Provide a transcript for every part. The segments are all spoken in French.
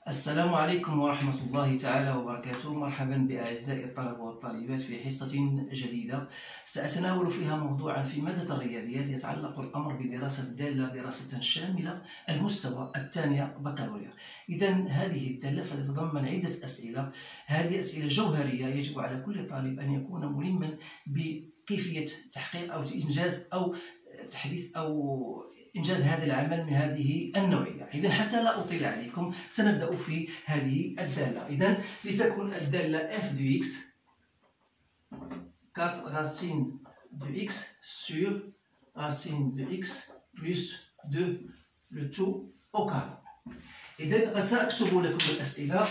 السلام عليكم ورحمة الله تعالى وبركاته. مرحبا بأعزائي الطلبة والطالبات في حصة جديدة سأتناول فيها موضوعا في مادة الرياضيات يتعلق الأمر بدراسة الدالة دراسة شاملة المستوى الثانية بكالوريا. إذا هذه الدالة فتتضمن عدة أسئلة، هذه أسئلة جوهرية يجب على كل طالب أن يكون ملما بكيفية تحقيق أو إنجاز أو تحديث أو إنجاز هذا العمل من هذه النوعية. إذا حتى لا أطيل عليكم سنبدأ في هذه الدالة. إذا لتكون الدالة f de x 4 racine de x sur racine de x plus 2 le tout au carré. إذا سأكتب لكم الأسئلة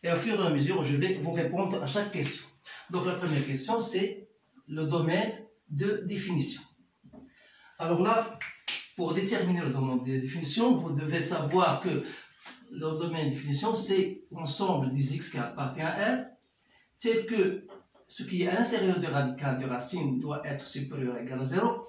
et au fur et à mesure je vais vous répondre à chaque question. Donc la première question c'est le domaine de définition. Alors là, pour déterminer le domaine de définition, vous devez savoir que le domaine de définition, c'est l'ensemble des x qui appartient à R, tel que ce qui est à l'intérieur du radical de racine doit être supérieur ou égal à 0.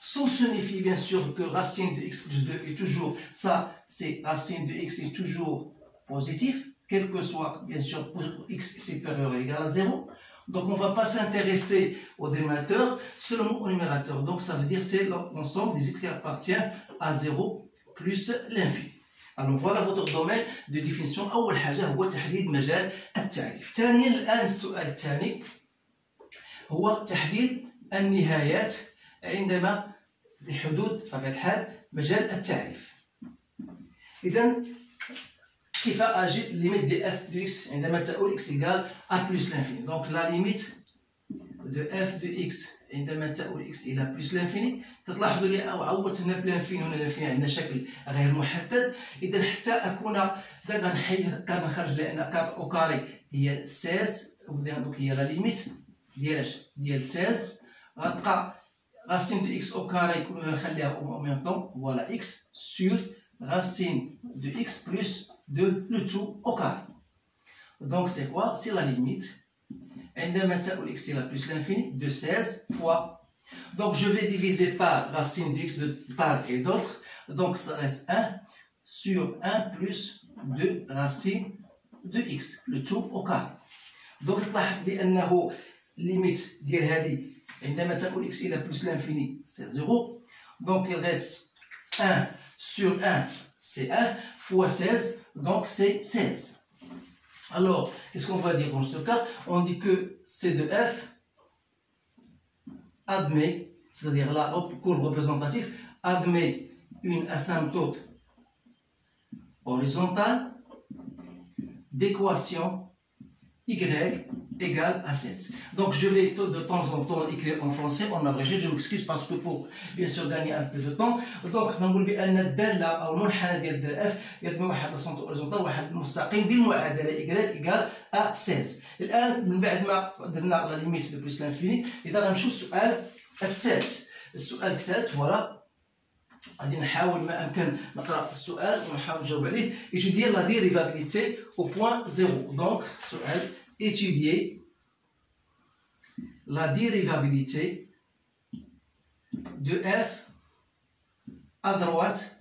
Ça signifie bien sûr que racine de x plus 2 est toujours, ça c'est racine de x est toujours positif, quel que soit bien sûr pour x supérieur ou égal à 0. Donc on ne va pas s'intéresser au dénominateur, seulement au numérateur. Donc ça veut dire c'est l'ensemble des x qui appartient à 0 plus l'infini. Alors voilà votre domaine de définition. أول حاجة هو تحديد مجال التعريف. ثانيا الآن السؤال الثاني هو تحديد النهايات عندما لحدود طبيعة الحال مجال التعريف. إذا كيف أجد ليميت دي اف دو اكس عندما تؤول اكس إيكال ا بلس لانفيني. دونك لا ليميت دو اف دو اكس عندما تؤول اكس إلى بلس لانفيني. تلاحظوا لي عوضت هنا بلانفيني وهنا لانفيني عندنا شكل غير محدد. إذا حتى أكون دابا نحيد كاد نخرج لأن كاد أو كاري هي 16 دونك هي لا ليميت ديال 16 غتبقى راسين دو اكس أو كاري كلنا نخليها أو ميم طون فوالا اكس سور racine de x plus 2 le tout au carré. Donc c'est quoi? C'est la limite. عندما تؤول x إلى plus l'infini de 16 fois. Donc je vais diviser par racine de x de part et d'autre. Donc ça reste 1 sur 1 plus 2 racine de x le tout au carré. Donc تلاحظ بأنه limite ديال هذه عندما تؤول x إلى plus l'infini c'est 0. Donc il reste 1 sur 1, c'est 1, fois 16, donc c'est 16. Alors, qu'est-ce qu'on va dire dans ce cas? On dit que C de F admet, c'est-à-dire la courbe représentative, admet une asymptote horizontale d'équation y égale à 16. Donc je vais de temps en temps écrire en français en abrégé, je m'excuse parce que pour bien sûr gagner un peu de temps. Donc نقول بأن الدالة أو المنحنى ديال الدالة F يدمج واحد السنتر هوريزونتال واحد المستقيم ديال المعادلة Y إيكال أ 16. الآن من بعد ما درنا لا ليميت دو بلس لانفيني إذا غنمشيو للسؤال الثالث. السؤال الثالث فوالا غادي نحاول ما أمكن نقرأ السؤال ونحاول نجاوب عليه. étudier la dérivabilité au point 0. Donc السؤال étudier la dérivabilité de f à droite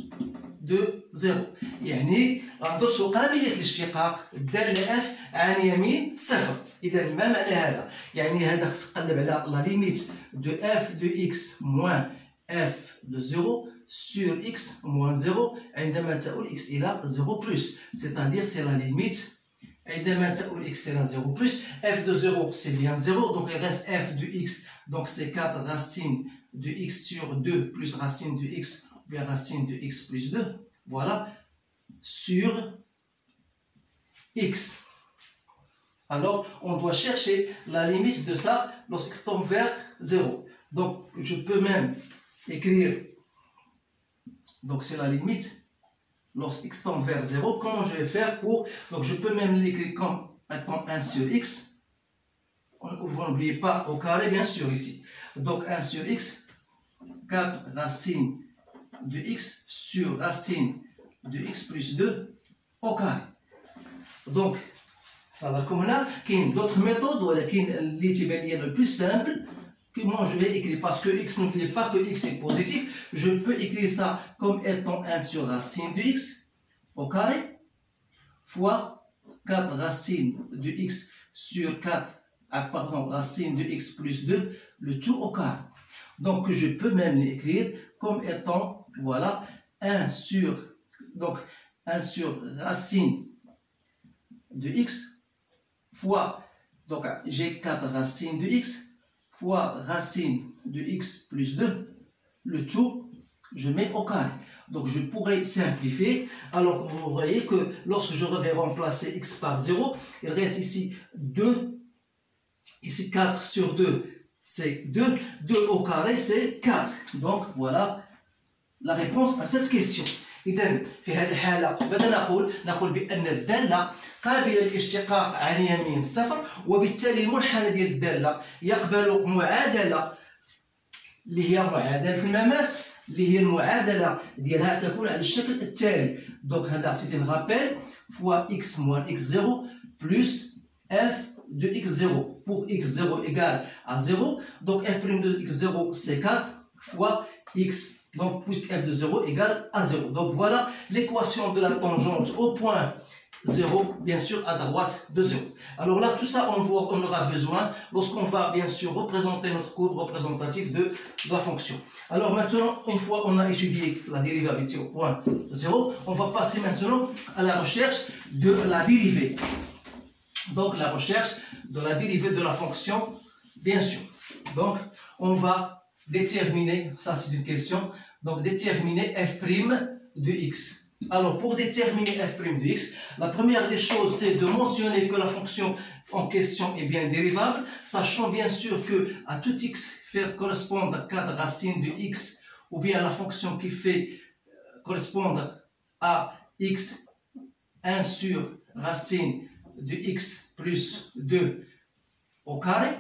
de 0. يعني غندرسوا قابلية الاشتقاق الدالة f عن يمين صفر. إذا ما معنى هذا؟ يعني هذا خصك تقلب على لا ليميت دو f de x moins f de 0 sur x moins 0 عندما تؤول x إلى 0 plus. C'est-à-dire c'est la limite عندما تؤول x إلى 0 plus. f de 0 c'est bien 0 donc il reste f de x donc c'est 4 racine de x sur 2 plus racine de x ou bien racine de x plus 2 voilà sur x. Alors on doit chercher la limite de ça lorsqu'x tend vers 0. Donc je peux même écrire donc c'est la limite lorsqu'x tend vers 0, comment je vais faire pour... Donc je peux même l'écrire comme étant 1 sur x. Vous n'oubliez pas au carré bien sûr ici. Donc 1 sur x, 4 racine de x sur racine de x plus 2 au carré. Donc, comme on a d'autres méthodes, ولكن اللي تيبان لي le plus simple, comment je vais écrire, parce que x, n'oubliez pas que x est positif, je peux écrire ça comme étant 1 sur racine de x, au carré fois 4 racine de x sur 4, racine de x plus 2, le tout au carré. Donc je peux même l'écrire comme étant, voilà, 1 sur racine de x fois, donc j'ai 4 racines de x fois racine de x plus 2, le tout, je mets au carré. Donc je pourrais simplifier. Alors vous voyez que lorsque je vais remplacer x par 0, il reste ici 2. Ici 4 sur 2, c'est 2. 2 au carré, c'est 4. Donc voilà la réponse à cette question. إذن في هذه الحالة ماذا نقول بأن الدالة قابلة للاشتقاق عن يمين صفر، وبالتالي المنحنى ديال الدالة يقبل معادلة اللي هي معادلة المماس، اللي هي المعادلة ديالها تكون على الشكل التالي. دونك هذا سيتي ان رابيل فوا x moins x0 plus f de x0 pour x0 égale à 0. Donc f' de x0 c'est 4 fois x. Donc puisque f de 0 égale à 0. Donc voilà l'équation de la tangente au point 0, bien sûr à droite de 0. Alors là, tout ça, on aura besoin lorsqu'on va bien sûr représenter notre courbe représentative de la fonction. Alors maintenant, une fois on a étudié la dérivabilité au point 0, on va passer maintenant à la recherche de la dérivée. Donc la recherche de la dérivée de la fonction, bien sûr. Donc on va déterminer, ça c'est une question, donc déterminer f' de x. Alors pour déterminer f' de x, la première des choses c'est de mentionner que la fonction en question est bien dérivable, sachant bien sûr que à tout x faire correspondre à 4 racines de x, ou bien la fonction qui fait correspondre à x 1 sur racine de x plus 2 au carré.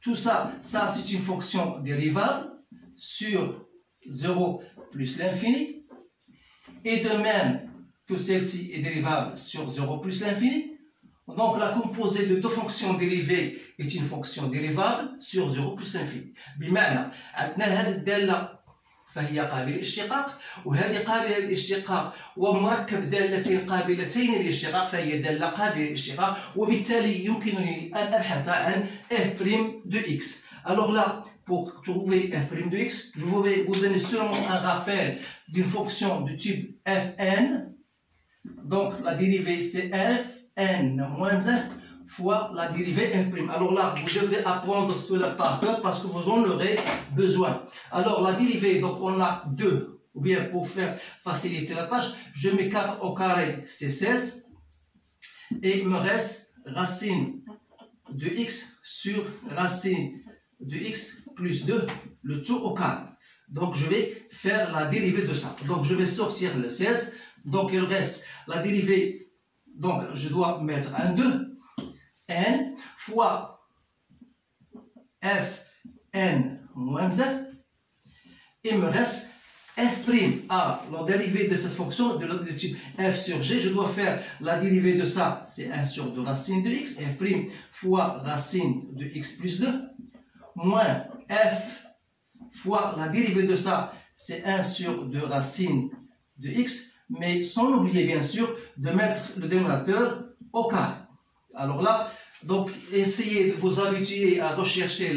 Tout ça, c'est une fonction dérivable sur 0 plus l'infini. Et de même que celle-ci est dérivable sur 0 plus l'infini. Donc la composée de deux fonctions dérivées est une fonction dérivable sur 0 plus l'infini. بمعنى عندنا هذه الدالة فهي قابلة للاشتقاق، وهذه قابلة للاشتقاق، ومركب دالتين قابلتين للاشتقاق فهي دالة قابلة للاشتقاق، وبالتالي يمكنني أن أبحث عن f' de x. Alors là, pour trouver f' de x, je vais vous donner seulement un rappel d'une fonction de type fn. Donc la dérivée c'est fn moins 1 fois la dérivée f'. Alors là, vous devez apprendre cela par cœur parce que vous en aurez besoin. Alors la dérivée, donc on a 2, ou bien pour faire faciliter la tâche, je mets 4 au carré, c'est 16. Et il me reste racine de x sur racine de x plus 2, le tout au carré. Donc je vais faire la dérivée de ça. Donc je vais sortir le 16. Donc il reste la dérivée, donc je dois mettre un 2. n fois fn moins 1, il me reste f'. La dérivée de cette fonction de type f sur g, je dois faire la dérivée de ça, c'est 1 sur 2 racine de x, f' fois racine de x plus 2, moins f fois la dérivée de ça, c'est 1 sur 2 racine de x, mais sans oublier bien sûr de mettre le dénominateur au carré. Alors là, donc essayez de vous habituer à rechercher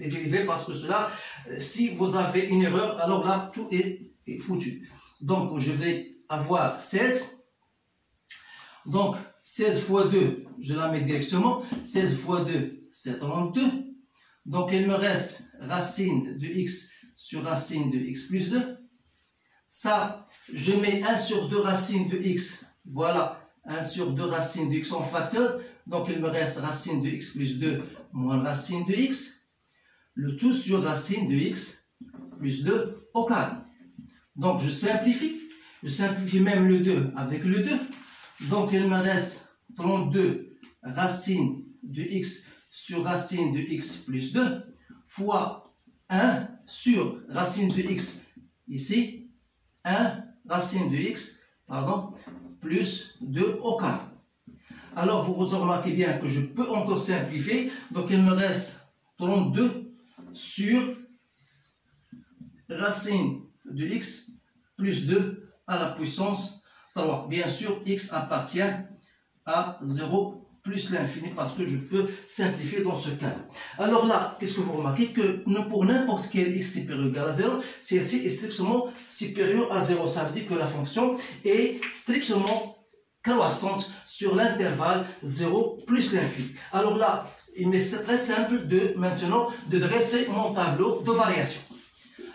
les dérivés parce que cela, si vous avez une erreur, alors là, tout est foutu. Donc je vais avoir 16. Donc 16 fois 2, je la mets directement. 16 fois 2, c'est 32. Donc il me reste racine de x sur racine de x plus 2. Ça, je mets 1 sur 2 racine de x. Voilà, 1 sur 2 racine de x en facteur. Donc il me reste racine de x plus 2 moins racine de x. Le tout sur racine de x plus 2 au carré. Donc je simplifie même le 2 avec le 2. Donc il me reste 32 racine de x sur racine de x plus 2 fois 1 sur racine de x ici, 1 racine de x, pardon, plus 2 au carré. Alors vous remarquez bien que je peux encore simplifier, donc il me reste 32 sur racine de x plus 2 à la puissance 32. 3. Bien sûr, x appartient à 0 plus l'infini parce que je peux simplifier dans ce cas. Alors là, qu'est-ce que vous remarquez? Que pour n'importe quel x supérieur ou égal à 0, celle-ci est strictement supérieure à 0. Ça veut dire que la fonction est strictement croissante sur l'intervalle 0 plus l'infini. Alors là, c'est très simple maintenant de dresser mon tableau de variation.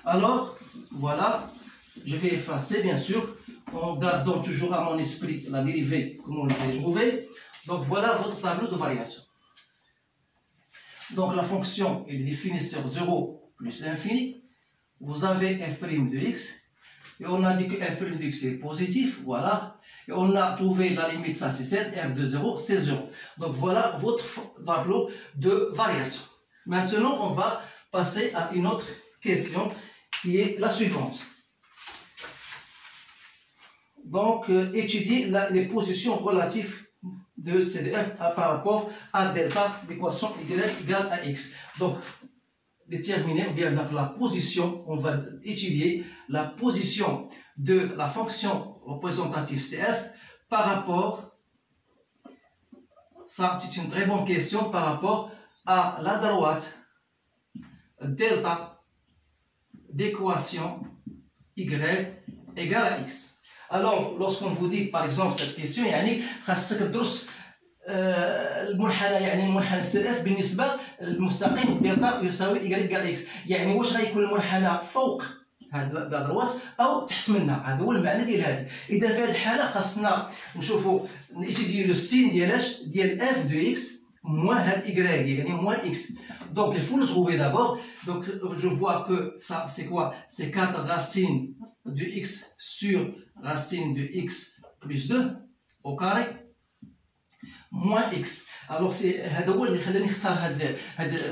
Alors, voilà, je vais effacer bien sûr, en gardant toujours à mon esprit la dérivée, comme on l'a trouvé. Donc voilà votre tableau de variation. Donc la fonction est définie sur 0 plus l'infini. Vous avez f' de x. Et on a dit que f' de x est positif. Voilà. Et on a trouvé la limite, ça c'est 16. f de 0, c'est 0. Donc voilà votre tableau de variation. Maintenant, on va passer à une autre question qui est la suivante. Donc, étudier les positions relatives de C de f par rapport à delta d'équation y égale à x. Donc, déterminer bien donc la position, on va étudier la position de la fonction représentative CF par rapport, ça c'est une très bonne question, par rapport à la droite delta d'équation y égale à x. Alors, lorsqu'on vous dit par exemple cette question, يعني خاصك تدرس المنحنى يعني المنحنى سي اف بالنسبه للمستقيم دلتا يساوي y اكس، يعني واش غيكون المنحنى فوق هذا دروات او تحت منها، هذا هو المعنى ديال هذه. اذا في هذه الحاله خاصنا نشوفوا نيتيديو لو سين ديالاش ديال اف دو اكس moins هاد y يعني moins x. Donc il faut le trouver d'abord. Donc je vois que ça c'est quoi? C'est 4 racines de x sur racine de x plus 2 au carré moins x. Alors هذا هو اللي خلاني نختار هذا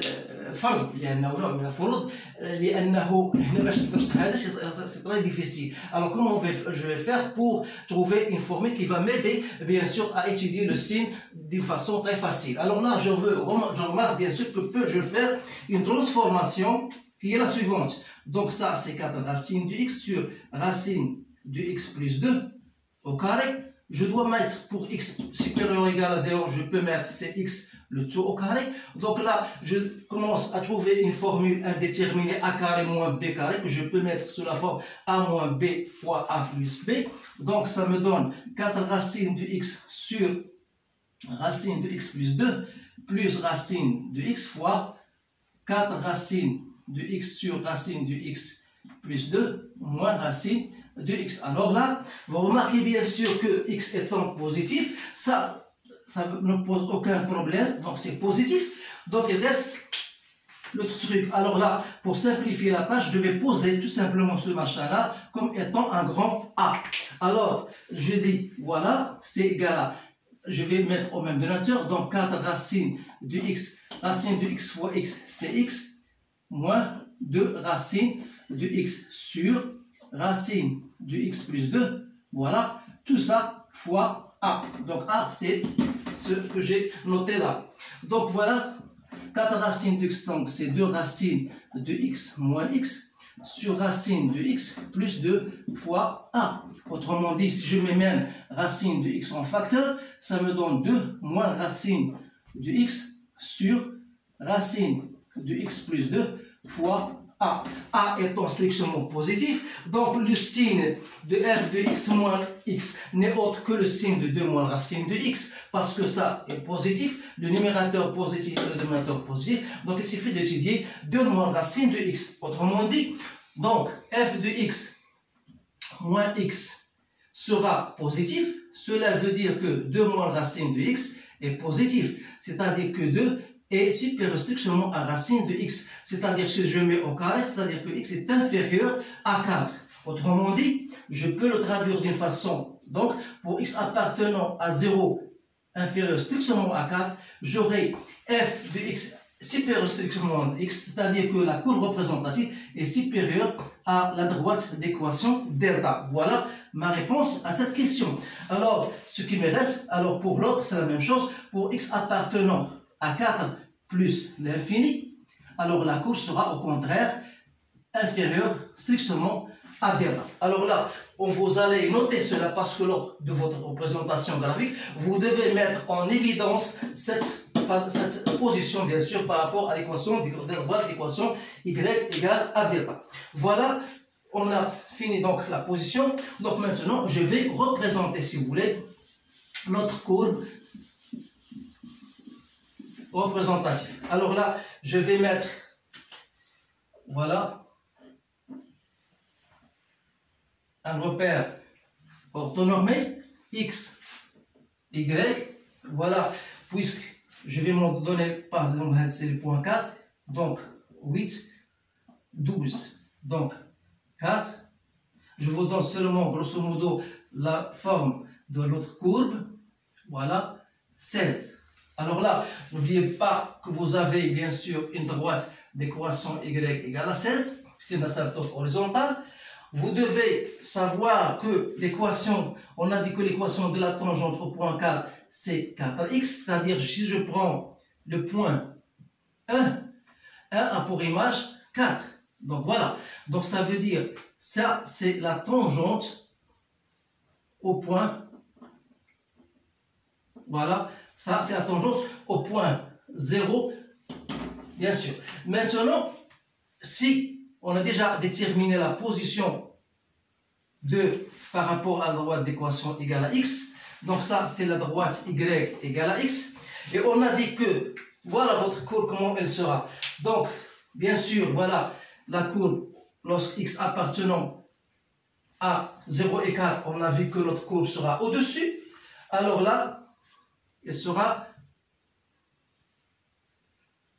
الفرض، لانه نوع من الفروض، لانه هنا باش تدرس هذا c'est très difficile. Alors comment je vais faire pour trouver une formule qui va m'aider bien sûr à étudier le signe d'une façon très facile. Alors là je remarque bien sûr que je peux faire une transformation qui est la suivante. Donc ça c'est 4 racines de x sur racine de x plus 2 au carré. Je dois mettre pour x supérieur ou égal à 0, je peux mettre cx le tout au carré. Donc là, je commence à trouver une formule indéterminée a carré moins b carré que je peux mettre sous la forme a moins b fois a plus b. Donc ça me donne 4 racines de x sur racine de x plus 2 plus racine de x fois 4 racines de x sur racine de x plus 2 moins racine de x. Alors là, vous remarquez bien sûr que x étant positif, ça ne pose aucun problème, donc c'est positif. Donc il reste le truc. Alors là, pour simplifier la tâche, je vais poser tout simplement ce machin-là comme étant un grand A. Alors, je dis, voilà, c'est égal à, je vais mettre au même dénominateur, donc 4 racines de x, racine de x fois x, c'est x, moins 2 racines de x sur racine de x plus 2, voilà, tout ça fois a. Donc a, c'est ce que j'ai noté là. Donc voilà, 4 racines de x, donc c'est 2 racines de x moins x sur racine de x plus 2 fois a. Autrement dit, si je mets même racine de x en facteur, ça me donne 2 moins racine de x sur racine de x plus 2 fois A. A étant strictement positif, donc le signe de f de x moins x n'est autre que le signe de 2 moins racine de x, parce que ça est positif, le numérateur positif et le dénominateur positif, donc il suffit d'étudier 2 moins racine de x. Autrement dit, donc f de x moins x sera positif, cela veut dire que 2 moins racine de x est positif, c'est-à-dire que 2 est supérieur strictement à racine de x. C'est-à-dire que si je mets au carré, c'est-à-dire que x est inférieur à 4. Autrement dit, je peux le traduire d'une façon. Donc, pour x appartenant à 0 inférieur strictement à 4, j'aurai f de x supérieur strictement à x, c'est-à-dire que la courbe représentative est supérieure à la droite d'équation delta. Voilà ma réponse à cette question. Alors, ce qui me reste, alors pour l'autre, c'est la même chose. Pour x appartenant à 4 plus l'infini, alors la courbe sera au contraire inférieure strictement adhérent. Alors là, vous allez noter cela parce que lors de votre représentation graphique, vous devez mettre en évidence cette position, bien sûr, par rapport à l'équation d'équation y égale à delta. Voilà, on a fini donc la position. Donc maintenant, je vais représenter, si vous voulez, notre courbe représentative. Alors là, je vais mettre, voilà, un repère orthonormé, x, y, voilà, puisque je vais m'en donner, par exemple, c'est le point 4, donc 8, 12, donc 4. Je vous donne seulement, grosso modo, la forme de l'autre courbe, voilà, 16. Alors là, n'oubliez pas que vous avez, bien sûr, une droite d'équation y égale à 16, c'est une asymptote horizontale. Vous devez savoir que l'équation, on a dit que l'équation de la tangente au point 4, c'est 4x, c'est-à-dire si je prends le point 1 a pour image 4. Donc voilà, donc ça veut dire, ça c'est la tangente au point, voilà, ça c'est la tangente au point 0, bien sûr. Maintenant, si on a déjà déterminé la position par rapport à la droite d'équation égale à x. Donc ça, c'est la droite y égale à x. Et on a dit que, voilà votre courbe, comment elle sera. Donc, bien sûr, voilà la courbe, lorsque x appartenant à 0 et 4, on a vu que notre courbe sera au-dessus. Alors là, elle sera...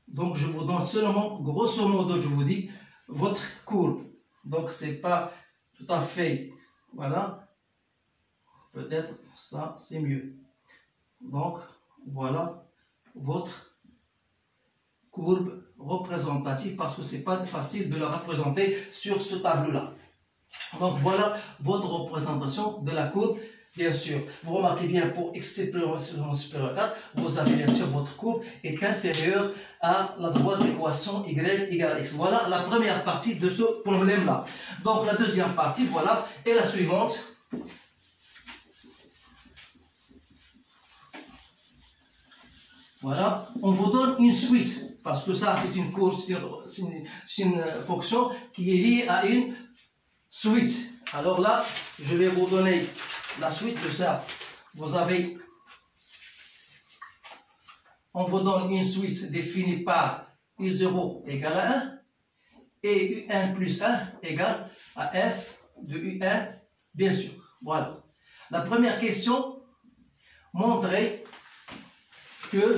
Donc, je vous donne seulement, grosso modo, je vous dis, votre courbe. Donc, c'est pas tout à fait, voilà, peut-être ça, c'est mieux. Donc, voilà votre courbe représentative, parce que c'est pas facile de la représenter sur ce tableau-là. Donc, voilà votre représentation de la courbe. Bien sûr, vous remarquez bien, pour x supérieur à 4, vous avez bien sûr votre courbe est inférieure à la droite de l'équation y égale à x. Voilà la première partie de ce problème-là. Donc la deuxième partie, voilà, est la suivante. Voilà, on vous donne une suite, parce que ça c'est une courbe, c'est une fonction qui est liée à une suite. Alors là, je vais vous donner la suite de ça. Vous avez, on vous donne une suite définie par U0 égale à 1 et UN plus 1 égale à F de UN, bien sûr. Voilà. La première question, montrer que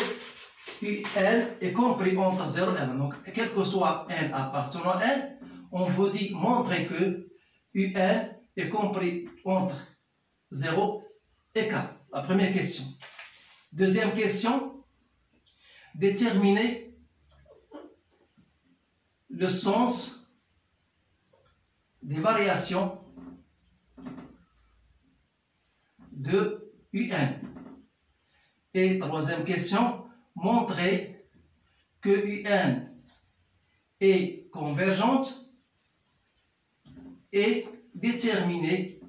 UN est compris entre 0 et 1. Donc, quel que soit N appartenant à N, on vous dit montrer que UN est compris entre 0 et 4. La première question. Deuxième question, déterminer le sens des variations de UN. Et troisième question, montrer que UN est convergente et déterminer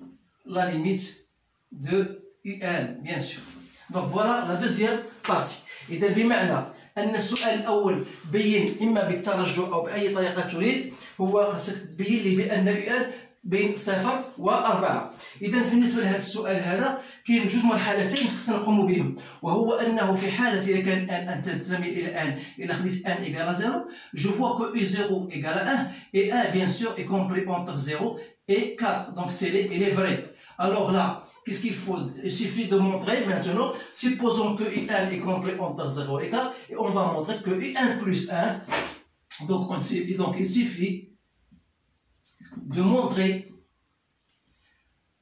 la limite de UN, bien sûr. Donc voilà la deuxième partie. إذا بمعنى أن السؤال الأول بين إما بالترجع أو بأي طريقة تريد، هو خاصك تبين لي بأن UN بين 0 و4. إذا بالنسبة لهذا السؤال هذا كاين جوج مرحلتين خصنا نقوموا بهم، وهو أنه في حالة إذا كان أن تنتمي إلى أن، إلا خديت أن إيكال 0، je vois que U0 égale à 1 et 1 bien sûr est compris entre 0 et 4. Donc il est vrai. Alors là, qu'est-ce qu'il faut? Il suffit de montrer maintenant, supposons que UN est compris entre 0 et 4, et on va montrer que UN plus 1, donc il suffit de montrer,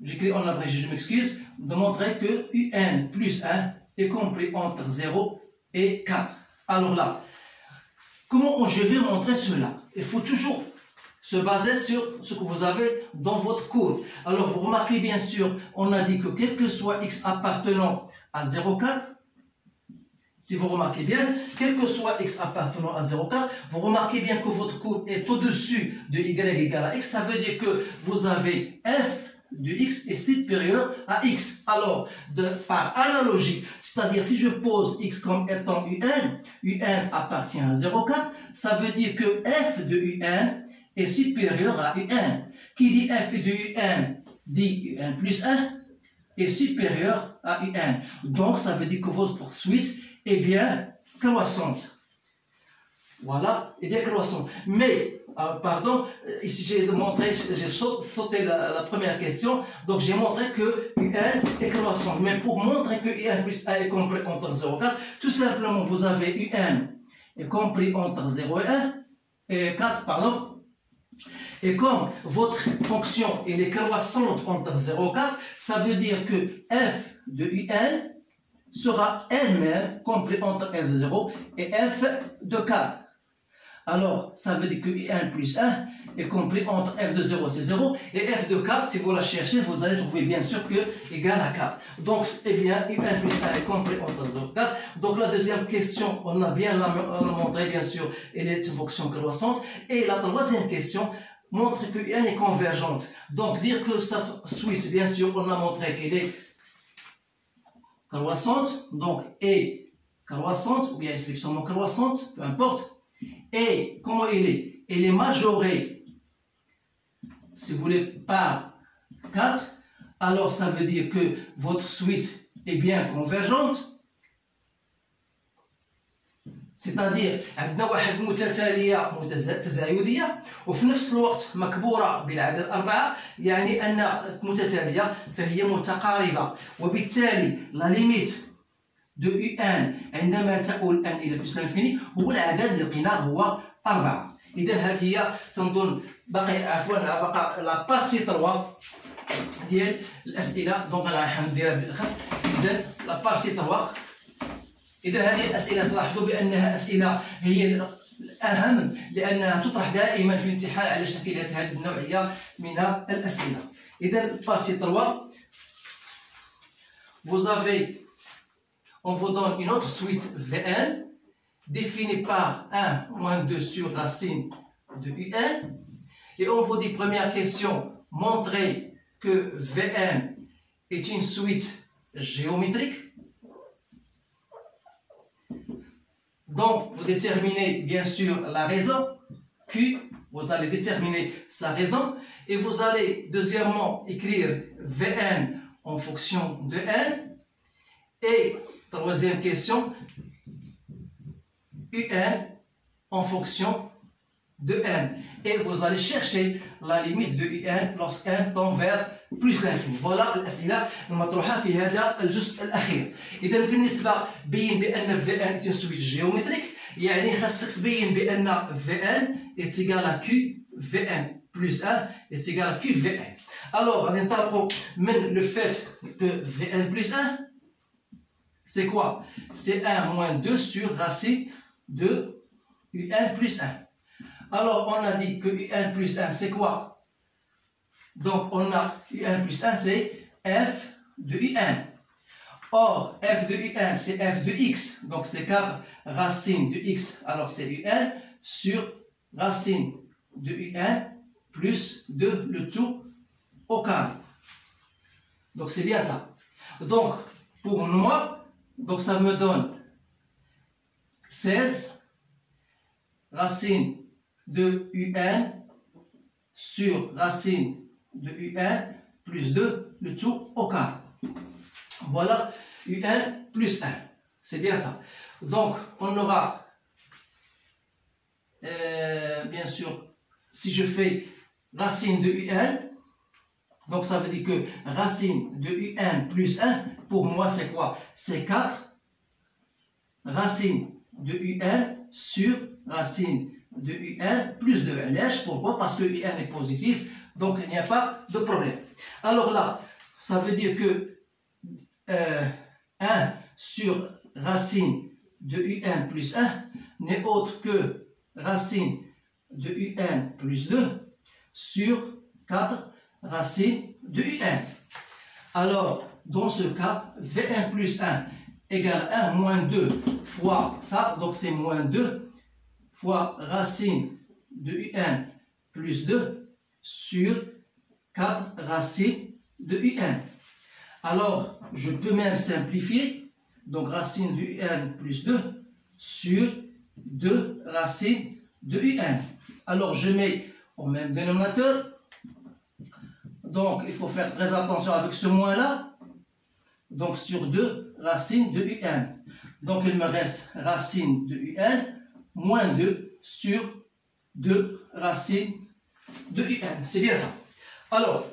j'écris en abrégé, je m'excuse, de montrer que UN plus 1 est compris entre 0 et 4. Alors là, comment je vais montrer cela? Il faut toujours se baser sur ce que vous avez dans votre cours. Alors vous remarquez bien sûr, on a dit que quel que soit x appartenant à 0,4, si vous remarquez bien, quel que soit x appartenant à 0,4, vous remarquez bien que votre courbe est au-dessus de y égale à x. Ça veut dire que vous avez f de x est supérieur à x. Alors, par analogie, c'est-à-dire si je pose x comme étant un appartient à 0,4, ça veut dire que f de un est supérieur à un. Qui dit f de un dit un plus 1 est supérieur à un. Donc, ça veut dire que votre suite est bien croissante. Voilà, est bien croissante. Mais, pardon, ici j'ai montré, j'ai sauté la première question, donc j'ai montré que UN est croissante. Mais pour montrer que UN plus 1 est compris entre 0 et 4, tout simplement vous avez UN est compris entre 0 et 1, et 4, pardon. Et comme votre fonction elle est croissante entre 0 et 4, ça veut dire que f de UN sera elle-même compris entre f de 0 et f de 4. Alors, ça veut dire que UN plus 1 est compris entre f de 0, c'est 0, et f de 4, si vous la cherchez, vous allez trouver bien sûr que égal à 4. Donc, eh bien, UN plus 1 est compris entre 0 et 4. Donc, la deuxième question, on a bien montré, bien sûr, elle est une fonction croissante. Et la troisième question montre que UN est convergente. Donc, dire que cette suite, bien sûr, on a montré qu'elle est croissante, donc, est croissante, ou bien strictement croissante, peu importe. Et comment elle est? Elle est majorée, si vous voulez, par 4. Alors ça veut dire que votre suite est bien convergente. C'est-à-dire عندنا واحد المتتالية تزايدية وفي نفس الوقت مكبورة بالعدد 4 يعني أن متتالية فهي متقاربة وبالتالي لا ليميت دو ان عندما تؤول ان الى بلس لانفيني هو العدد اللي لقيناه هو 4. اذا هذه هي تنظن باقي بقى لا بارتي 3 ديال الاسئله. دونك انا راح نديرها بالاخر. اذا لا بارتي 3. اذا هذه الاسئله تلاحظوا بانها اسئله هي الاهم لانها تطرح دائما في الامتحان على شكل هذه النوعيه من الاسئله. اذا بارتي 3 vous avez on vous donne une autre suite Vn définie par 1 moins 2 sur racine de Un. Et on vous dit, première question, montrez que Vn est une suite géométrique. Donc, vous déterminez bien sûr la raison. Q, vous allez déterminer sa raison. Et vous allez deuxièmement écrire Vn en fonction de N. Et troisième question, UN en fonction de N. Et vous allez chercher la limite de UN lorsque N tend vers plus l'infini. Voilà الأسئلة المطروحة في هذا الجزء الأخير. إذا بالنسبة بين بأن VN est une suite géométrique، يعني خاصك تبين بأن VN est égal à Q VN plus 1 est égal à Q VN. Alors, غادي ننطلقوا من le fait que VN plus 1 c'est quoi? C'est 1 moins 2 sur racine de UN plus 1. Alors, on a dit que UN plus 1, c'est quoi? Donc, on a UN plus 1, c'est F de UN. Or, F de UN, c'est F de X. Donc, c'est 4 racines de X. Alors, c'est UN sur racine de UN plus 2, le tout au carré. Donc, c'est bien ça. Donc, pour moi, donc ça me donne 16 racine de UN sur racine de UN plus 2, le tout au carré. Voilà UN plus 1. C'est bien ça. Donc, on aura, bien sûr, si je fais racine de UN, donc ça veut dire que racine de UN plus 1, pour moi c'est quoi? C'est 4 racine de UN sur racine de UN plus 2. Pourquoi? Parce que UN est positif, donc il n'y a pas de problème. Alors là, ça veut dire que 1 sur racine de UN plus 1 n'est autre que racine de UN plus 2 sur 4 racine de UN. Alors, dans ce cas, V1 plus 1 égale 1 moins 2 fois ça, donc c'est moins 2 fois racine de un plus 2 sur 4 racine de un. Alors, je peux même simplifier, donc racine de un plus 2 sur 2 racines de un. Alors, je mets au même dénominateur, donc il faut faire très attention avec ce moins-là, donc sur 2 racines de un. Donc, il me reste racine de un moins 2 sur 2 racines de un. C'est bien ça. Alors,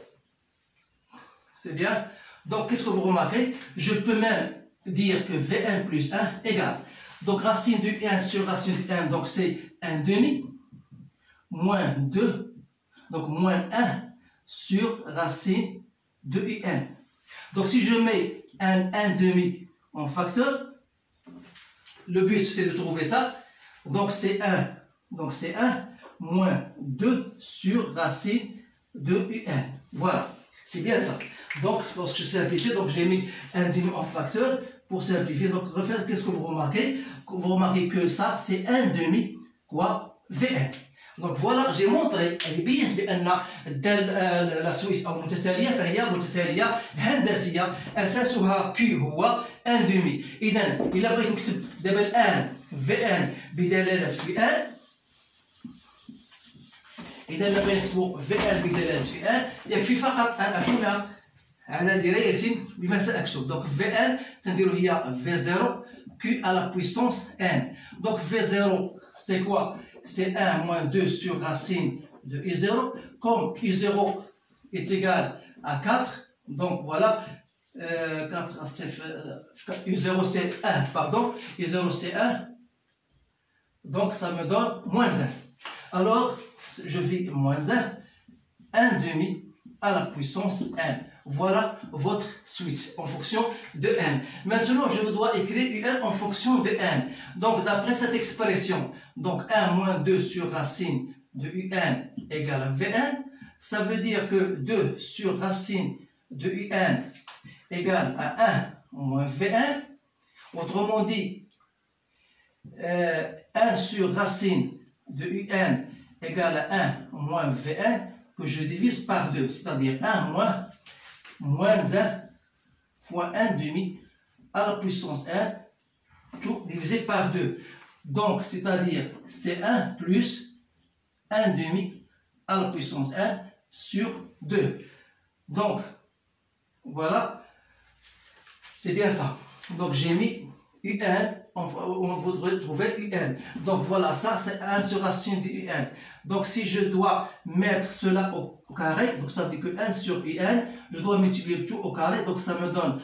c'est bien. Donc, qu'est-ce que vous remarquez? Je peux même dire que V1 plus 1 égale. Donc, racine de 1 sur racine de 1, donc c'est 1 demi, moins 2, donc moins 1 sur racine de 1. Donc, si je mets un 1 demi en facteur, le but c'est de trouver ça. Donc, c'est 1. Donc, c'est 1 moins 2 sur racine de 1. Voilà, c'est bien ça. Donc, lorsque je simplifie, donc j'ai mis un demi en facteur pour simplifier. Donc, refaire, qu'est-ce que vous remarquez? Vous remarquez que ça, c'est 1 demi quoi V1. Donc, voilà, j'ai montré بأن la Suisse المتتالية فهي متتالية هندسية أساسها Q هو 1 demi. إذا إلا بغيت نكتب دابا الآن V1 بدلالة V1. إذا إلا بغينا نكتبو V1 بدلالة V1 يكفي فقط أن أكون على دراية بما سأكتب. Donc V1 تنديرو هي V0 Q à la puissance n. Donc V0 c'est quoi? C'est 1 moins 2 sur racine de I0. Comme I0 est égal à 4, donc voilà, I0 c'est 1, pardon, I0 c'est 1, donc ça me donne moins 1. Alors, je vais moins 1, 1 demi à la puissance n. Voilà votre suite en fonction de n. Maintenant, je dois écrire un en fonction de n. Donc, d'après cette expression, donc 1 moins 2 sur racine de un égale à V1, ça veut dire que 2 sur racine de un égale à 1 moins V1. Autrement dit, 1 sur racine de un égale à 1 moins V1 que je divise par 2, c'est-à-dire 1 moins 1 fois 1 demi à la puissance 1, tout divisé par 2. Donc, c'est-à-dire, c'est 1 plus 1 demi à la puissance 1 sur 2. Donc, voilà, c'est bien ça. Donc, j'ai mis UN, on voudrait trouver UN. Donc, voilà, ça, c'est 1 sur racine de UN. Donc, si je dois mettre cela au carré, donc ça veut dire que 1 sur UN, je dois multiplier tout au carré, donc ça me donne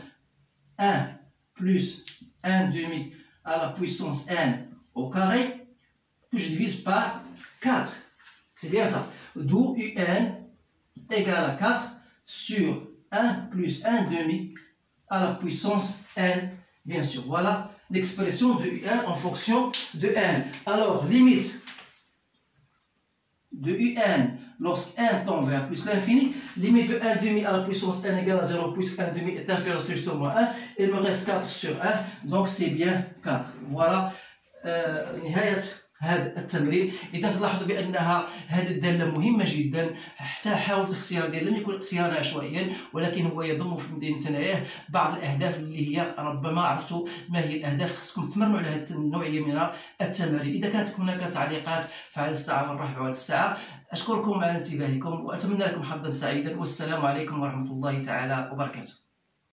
1 plus 1 demi à la puissance n au carré, que je divise par 4. C'est bien ça. D'où UN égale à 4 sur 1 plus 1 demi à la puissance n, bien sûr. Voilà l'expression de UN en fonction de n. Alors, limite de UN lorsque n tend vers plus l'infini, limite de 1 demi à la puissance n égale à 0 puisque 1 demi est inférieur à moins 1, il me reste 4 sur 1, donc c'est bien 4. Voilà نهاية هذا التمرين. إذا تلاحظوا بأنها هذه الدالة مهمة جدا، حتى حاول الاختيار ديالها لم يكن اختيارا عشوائيا، ولكن هو يضم في مدينة ثناياه بعض الأهداف اللي هي ربما عرفتوا ما هي الأهداف. خصكم تمرنوا على هذه النوعية من التمارين. إذا كانت هناك تعليقات فعلى الساعة والرحب على الساعة. أشكركم على انتباهكم وأتمنى لكم حظا سعيدا، والسلام عليكم ورحمة الله تعالى وبركاته.